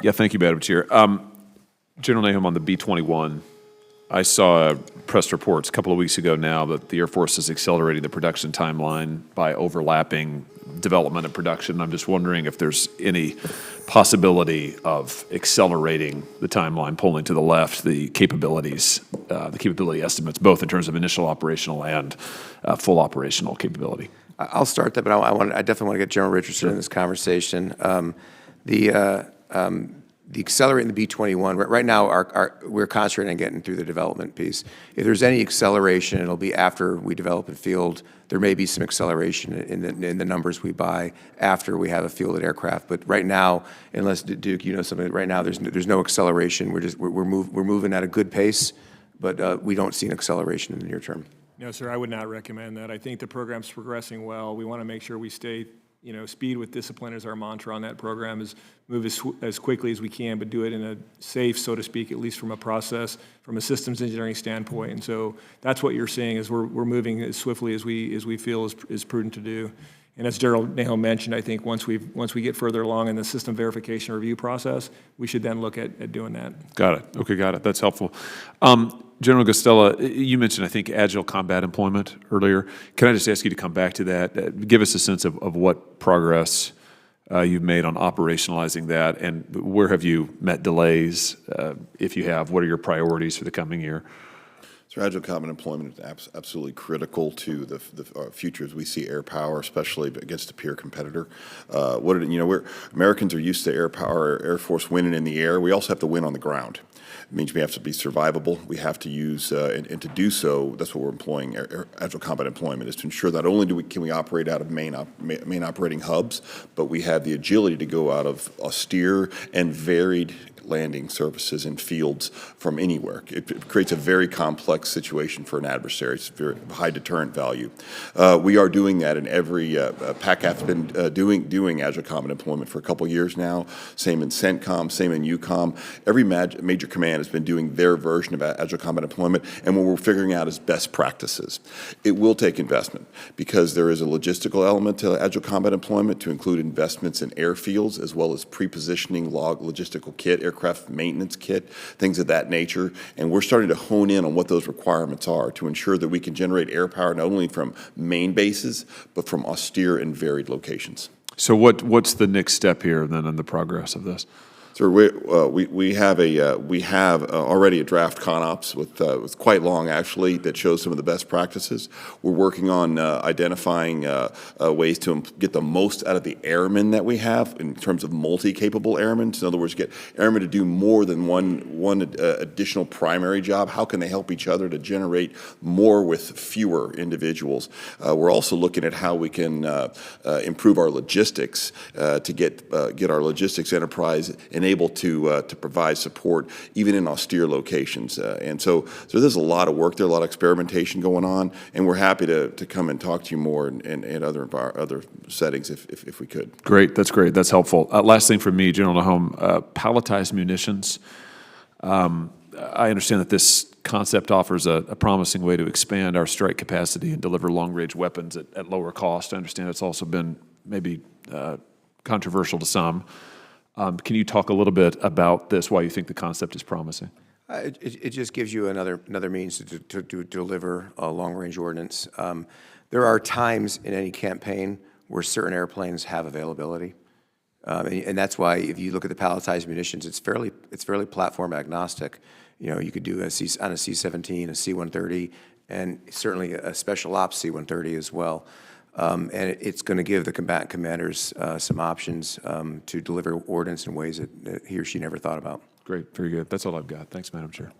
Yeah, thank you, Madam Chair. General Nahum, on the B21, I saw press reports a couple of weeks ago now that the Air Force is accelerating the production timeline by overlapping development and production. I'm just wondering if there's any possibility of accelerating the timeline, pulling to the left the capabilities, the capability estimates, both in terms of initial operational and full operational capability. I'll start that, but I definitely want to get General Richardson in this conversation. The accelerating the B21, right now we're concentrating on getting through the development piece. If there's any acceleration, it'll be after we develop a field. There may be some acceleration in the numbers we buy after we have a fielded aircraft. But right now, unless Duke, you know something, right now there's no acceleration. We're moving at a good pace, but we don't see an acceleration in the near term. No, sir, I would not recommend that. I think the program's progressing well. We want to make sure we stay, speed with discipline is our mantra on that program, is move as quickly as we can, but do it in a safe, so to speak, at least from a process, from a systems engineering standpoint. And so that's what you're seeing, is we're moving as swiftly as we feel is prudent to do. And as General Nahum mentioned, I think once we get further along in the system verification review process, we should then look at doing that. Got it. Okay, got it. That's helpful. General Gostella, you mentioned, I think, agile combat employment earlier. Can I just ask you to come back to that? Give us a sense of what progress you've made on operationalizing that, and where have you met delays? If you have, what are your priorities for the coming year? So agile combat employment is absolutely critical to the future as we see air power, especially against a peer competitor. Americans are used to air power, Air Force winning in the air. We also have to win on the ground. It means we have to be survivable. We have to use, and to do so, that's what we're employing, agile combat employment, is to ensure not only can we operate out of main operating hubs, but we have the agility to go out of austere and varied landing surfaces in fields from anywhere. It creates a very complex situation for an adversary. It's very high deterrent value. We are doing that in every, PACAF's been doing agile combat employment for a couple years now, same in CENTCOM, same in EUCOM. Every major command has been doing their version of agile combat employment, and what we're figuring out is best practices. It will take investment because there is a logistical element to agile combat employment to include investments in airfields as well as pre-positioning logistical kit, aircraft maintenance kit, things of that nature, and we're starting to hone in on what those requirements are to ensure that we can generate air power not only from main bases, but from austere and varied locations. So what's the next step here then in the progress of this? So we have already a draft CONOPS with quite long actually that shows some of the best practices. We're working on identifying ways to get the most out of the airmen that we have in terms of multi-capable airmen. So in other words, get airmen to do more than one additional primary job. How can they help each other to generate more with fewer individuals? We're also looking at how we can improve our logistics to get our logistics enterprise able to provide support even in austere locations. And so there's a lot of work there, a lot of experimentation going on, and we're happy to come and talk to you more in other settings if we could. Great, that's great, that's helpful. Last thing from me, General Nahum, palletized munitions. I understand that this concept offers a promising way to expand our strike capacity and deliver long-range weapons at lower cost. I understand it's also been maybe controversial to some. Can you talk a little bit about this, why you think the concept is promising? It just gives you another means to deliver a long-range ordnance. There are times in any campaign where certain airplanes have availability, and that's why if you look at the palletized munitions, it's fairly platform agnostic. You could do on a C-17, a C-130, and certainly a special ops C-130 as well. And it's going to give the combatant commanders some options to deliver ordnance in ways that he or she never thought about. Great, very good. That's all I've got. Thanks, Madam Chair.